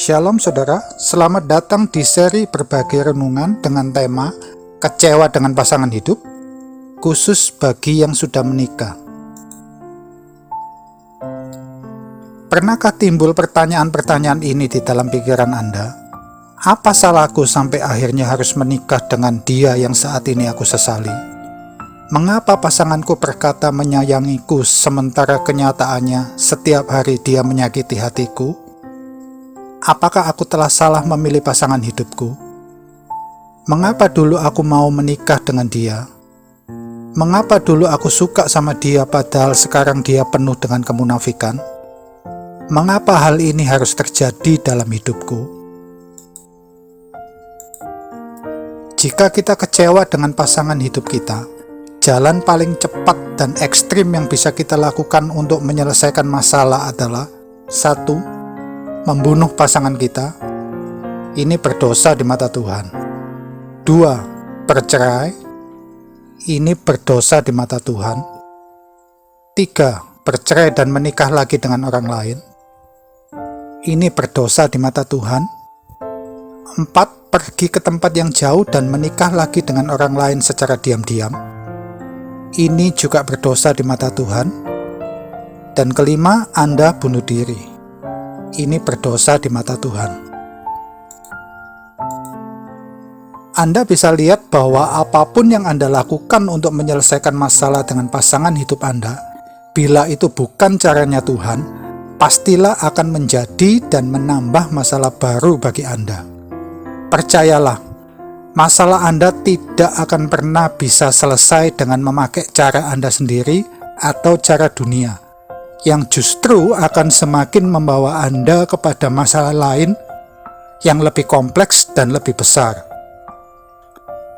Shalom saudara, selamat datang di seri berbagi renungan dengan tema Kecewa dengan Pasangan Hidup, khusus bagi yang sudah menikah. Pernahkah timbul pertanyaan-pertanyaan ini di dalam pikiran Anda? Apa salahku sampai akhirnya harus menikah dengan dia yang saat ini aku sesali? Mengapa pasanganku berkata menyayangiku sementara kenyataannya setiap hari dia menyakiti hatiku? Apakah aku telah salah memilih pasangan hidupku? Mengapa dulu aku mau menikah dengan dia? Mengapa dulu aku suka sama dia padahal sekarang dia penuh dengan kemunafikan? Mengapa hal ini harus terjadi dalam hidupku? Jika kita kecewa dengan pasangan hidup kita, jalan paling cepat dan ekstrim yang bisa kita lakukan untuk menyelesaikan masalah adalah 1. Membunuh pasangan kita. Ini berdosa di mata Tuhan. 2. Bercerai. Ini berdosa di mata Tuhan. 3. Bercerai dan menikah lagi dengan orang lain. Ini berdosa di mata Tuhan. 4. Pergi ke tempat yang jauh dan menikah lagi dengan orang lain secara diam-diam. Ini juga berdosa di mata Tuhan. Dan kelima, Anda bunuh diri. Ini berdosa di mata Tuhan. Anda bisa lihat bahwa apapun yang Anda lakukan untuk menyelesaikan masalah dengan pasangan hidup Anda, bila itu bukan caranya Tuhan, pastilah akan menjadi dan menambah masalah baru bagi Anda. Percayalah, masalah Anda tidak akan pernah bisa selesai dengan memakai cara Anda sendiri atau cara dunia, yang justru akan semakin membawa Anda kepada masalah lain yang lebih kompleks dan lebih besar.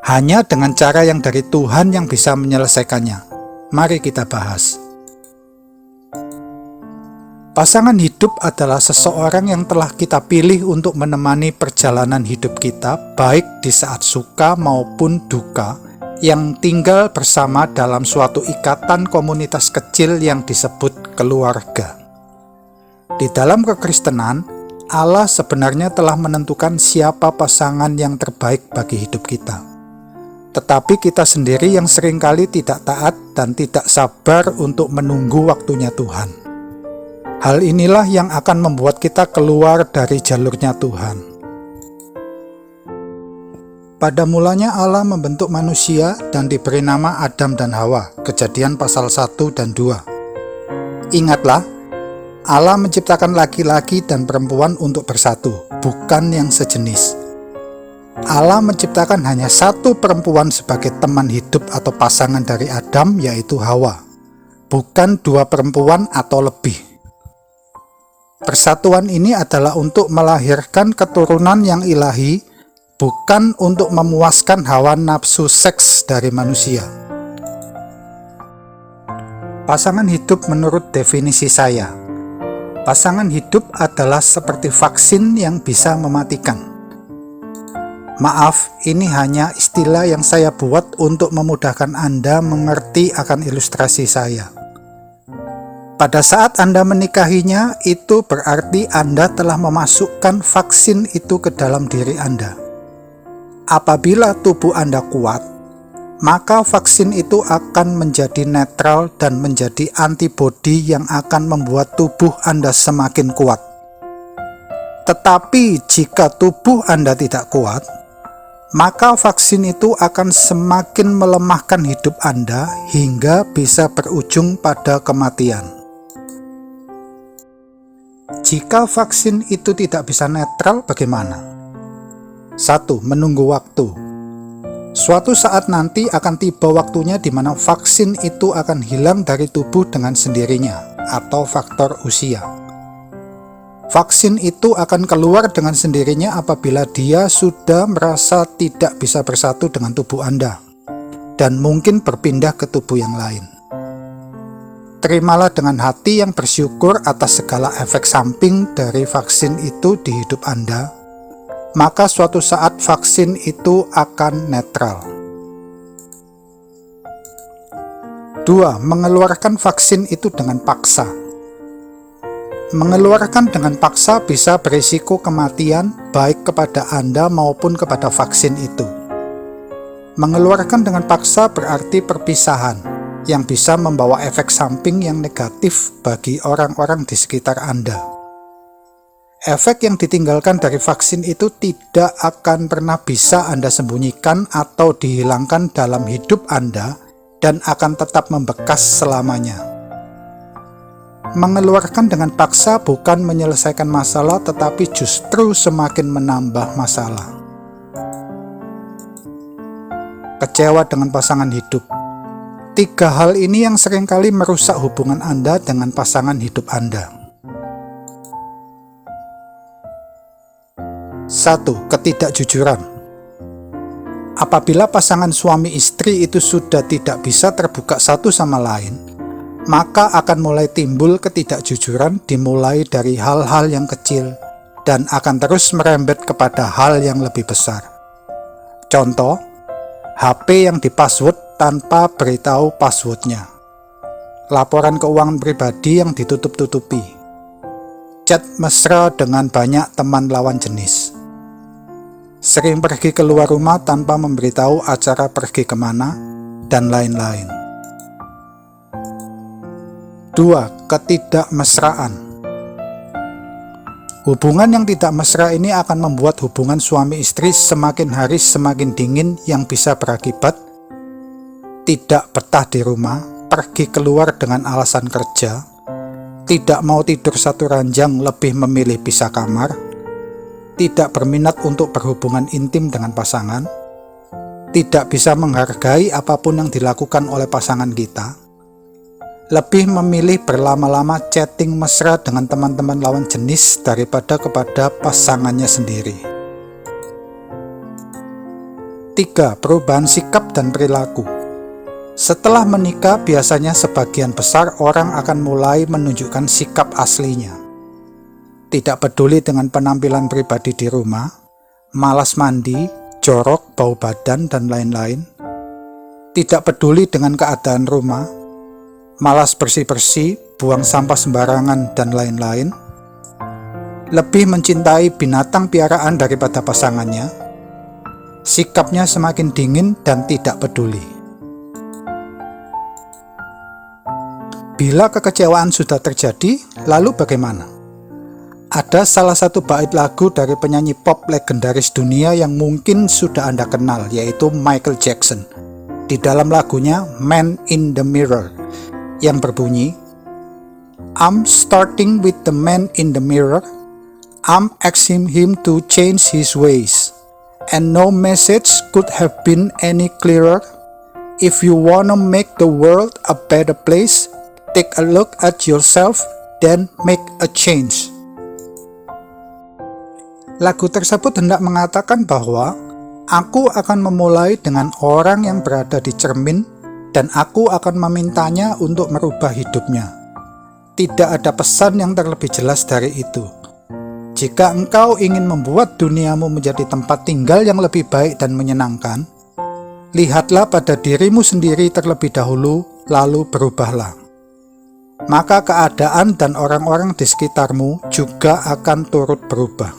Hanya dengan cara yang dari Tuhan yang bisa menyelesaikannya. Mari kita bahas. Pasangan hidup adalah seseorang yang telah kita pilih untuk menemani perjalanan hidup kita, baik di saat suka maupun duka, yang tinggal bersama dalam suatu ikatan komunitas kecil yang disebut keluarga. Di dalam kekristenan, Allah sebenarnya telah menentukan siapa pasangan yang terbaik bagi hidup kita. Tetapi kita sendiri yang seringkali tidak taat dan tidak sabar untuk menunggu waktunya Tuhan. Hal inilah yang akan membuat kita keluar dari jalurnya Tuhan. Pada mulanya Allah membentuk manusia dan diberi nama Adam dan Hawa, Kejadian pasal 1 dan 2. Ingatlah, Allah menciptakan laki-laki dan perempuan untuk bersatu, bukan yang sejenis. Allah menciptakan hanya satu perempuan sebagai teman hidup atau pasangan dari Adam, yaitu Hawa, bukan dua perempuan atau lebih. Persatuan ini adalah untuk melahirkan keturunan yang ilahi, bukan untuk memuaskan hawa nafsu seks dari manusia. Pasangan hidup menurut definisi saya. Pasangan hidup adalah seperti vaksin yang bisa mematikan. Maaf, ini hanya istilah yang saya buat untuk memudahkan Anda mengerti akan ilustrasi saya. Pada saat Anda menikahinya, itu berarti Anda telah memasukkan vaksin itu ke dalam diri Anda. Apabila tubuh Anda kuat, maka vaksin itu akan menjadi netral dan menjadi antibodi yang akan membuat tubuh Anda semakin kuat. Tetapi jika tubuh Anda tidak kuat, maka vaksin itu akan semakin melemahkan hidup Anda hingga bisa berujung pada kematian. Jika vaksin itu tidak bisa netral, bagaimana? 1. Menunggu waktu. Suatu saat nanti akan tiba waktunya di mana vaksin itu akan hilang dari tubuh dengan sendirinya, atau faktor usia. Vaksin itu akan keluar dengan sendirinya apabila dia sudah merasa tidak bisa bersatu dengan tubuh Anda, dan mungkin berpindah ke tubuh yang lain. Terimalah dengan hati yang bersyukur atas segala efek samping dari vaksin itu di hidup Anda, maka suatu saat vaksin itu akan netral. 2. Mengeluarkan vaksin itu dengan paksa. Mengeluarkan dengan paksa bisa berisiko kematian baik kepada Anda maupun kepada vaksin itu. Mengeluarkan dengan paksa berarti perpisahan yang bisa membawa efek samping yang negatif bagi orang-orang di sekitar Anda. Efek yang ditinggalkan dari vaksin itu tidak akan pernah bisa Anda sembunyikan atau dihilangkan dalam hidup Anda dan akan tetap membekas selamanya. Mengeluarkan dengan paksa bukan menyelesaikan masalah, tetapi justru semakin menambah masalah. Kecewa dengan pasangan hidup. 3 hal ini yang seringkali merusak hubungan Anda dengan pasangan hidup Anda. 1. Ketidakjujuran. Apabila pasangan suami istri itu sudah tidak bisa terbuka satu sama lain, maka akan mulai timbul ketidakjujuran dimulai dari hal-hal yang kecil dan akan terus merembet kepada hal yang lebih besar. Contoh, HP yang dipassword tanpa beritahu passwordnya, laporan keuangan pribadi yang ditutup-tutupi, chat mesra dengan banyak teman lawan jenis, sering pergi keluar rumah tanpa memberitahu acara pergi kemana, dan lain-lain. 2. Ketidakmesraan. Hubungan yang tidak mesra ini akan membuat hubungan suami istri semakin hari semakin dingin yang bisa berakibat tidak betah di rumah, pergi keluar dengan alasan kerja, tidak mau tidur satu ranjang lebih memilih pisah kamar, tidak berminat untuk berhubungan intim dengan pasangan, tidak bisa menghargai apapun yang dilakukan oleh pasangan kita, lebih memilih berlama-lama chatting mesra dengan teman-teman lawan jenis daripada kepada pasangannya sendiri. 3. Perubahan sikap dan perilaku. Setelah menikah, biasanya sebagian besar orang akan mulai menunjukkan sikap aslinya. Tidak peduli dengan penampilan pribadi di rumah, malas mandi, jorok, bau badan, dan lain-lain. Tidak peduli dengan keadaan rumah, malas bersih-bersih, buang sampah sembarangan, dan lain-lain. Lebih mencintai binatang piaraan daripada pasangannya. Sikapnya semakin dingin dan tidak peduli. Bila kekecewaan sudah terjadi, lalu bagaimana? Ada salah satu bait lagu dari penyanyi pop legendaris dunia yang mungkin sudah Anda kenal, yaitu Michael Jackson. Di dalam lagunya Man in the Mirror, yang berbunyi, I'm starting with the man in the mirror. I'm asking him to change his ways. And no message could have been any clearer. If you wanna make the world a better place, take a look at yourself, then make a change. Lagu tersebut hendak mengatakan bahwa aku akan memulai dengan orang yang berada di cermin dan aku akan memintanya untuk merubah hidupnya. Tidak ada pesan yang terlebih jelas dari itu. Jika engkau ingin membuat duniamu menjadi tempat tinggal yang lebih baik dan menyenangkan, lihatlah pada dirimu sendiri terlebih dahulu, lalu berubahlah. Maka keadaan dan orang-orang di sekitarmu juga akan turut berubah.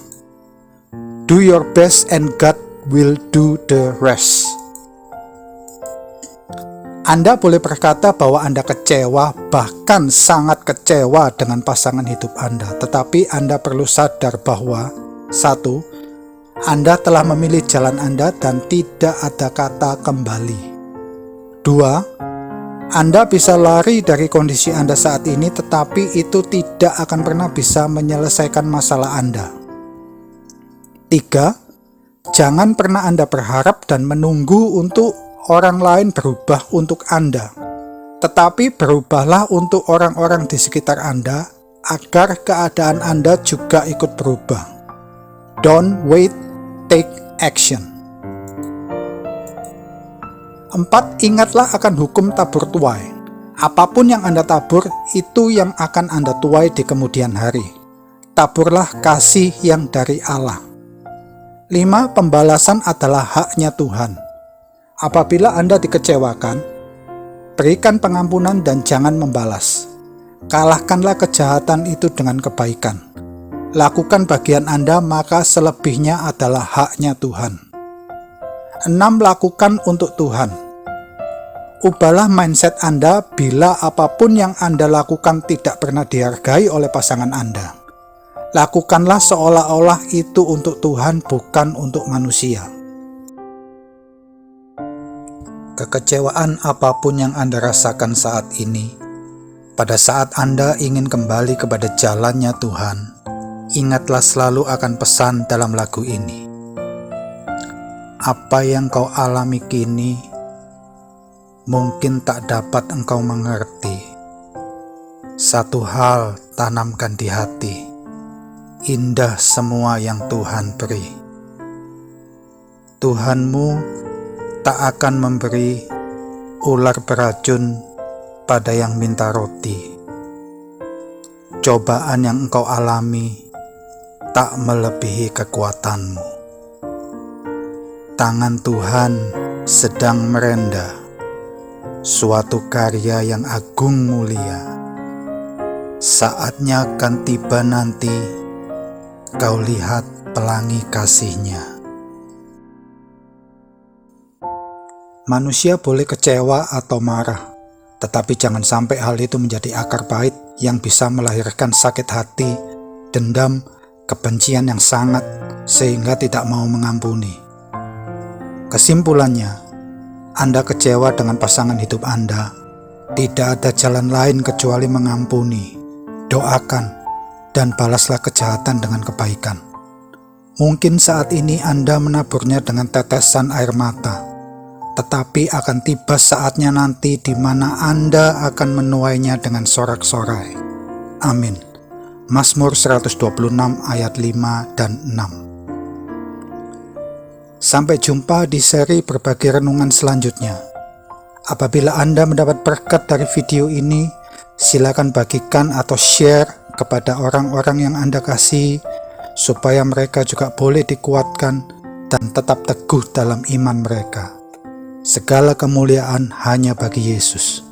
Do your best and God will do the rest. Anda boleh berkata bahwa Anda kecewa, bahkan sangat kecewa dengan pasangan hidup Anda, tetapi Anda perlu sadar bahwa 1. Anda telah memilih jalan Anda dan tidak ada kata kembali. 2. Anda bisa lari dari kondisi Anda saat ini, tetapi itu tidak akan pernah bisa menyelesaikan masalah Anda. 3. Jangan pernah Anda berharap dan menunggu untuk orang lain berubah untuk Anda, tetapi berubahlah untuk orang-orang di sekitar Anda agar keadaan Anda juga ikut berubah. Don't wait, take action. 4. Ingatlah akan hukum tabur tuai. Apapun yang Anda tabur, itu yang akan Anda tuai di kemudian hari. Taburlah kasih yang dari Allah. 5. Pembalasan adalah haknya Tuhan. Apabila Anda dikecewakan, berikan pengampunan dan jangan membalas. Kalahkanlah kejahatan itu dengan kebaikan. Lakukan bagian Anda, maka selebihnya adalah haknya Tuhan. 6. Lakukan untuk Tuhan. Ubahlah mindset Anda bila apapun yang Anda lakukan tidak pernah dihargai oleh pasangan Anda. Lakukanlah seolah-olah itu untuk Tuhan, bukan untuk manusia. Kekecewaan apapun yang Anda rasakan saat ini, pada saat Anda ingin kembali kepada jalannya Tuhan, ingatlah selalu akan pesan dalam lagu ini. Apa yang kau alami kini mungkin tak dapat engkau mengerti. Satu hal tanamkan di hati, indah semua yang Tuhan beri. Tuhanmu tak akan memberi ular beracun pada yang minta roti. Cobaan yang engkau alami tak melebihi kekuatanmu. Tangan Tuhan sedang merenda suatu karya yang agung mulia. Saatnya akan tiba nanti, kau lihat pelangi kasih-Nya. Manusia boleh kecewa atau marah, tetapi jangan sampai hal itu menjadi akar pahit yang bisa melahirkan sakit hati, dendam, kebencian yang sangat sehingga tidak mau mengampuni. Kesimpulannya, Anda kecewa dengan pasangan hidup Anda, tidak ada jalan lain kecuali mengampuni, doakan, dan balaslah kejahatan dengan kebaikan. Mungkin saat ini Anda menaburnya dengan tetesan air mata, tetapi akan tiba saatnya nanti di mana Anda akan menuainya dengan sorak-sorai. Amin. Mazmur 126 ayat 5 dan 6. Sampai jumpa di seri berbagi renungan selanjutnya. Apabila Anda mendapat berkat dari video ini, silakan bagikan atau share kepada orang-orang yang Anda kasihi, supaya mereka juga boleh dikuatkan dan tetap teguh dalam iman mereka. Segala kemuliaan hanya bagi Yesus.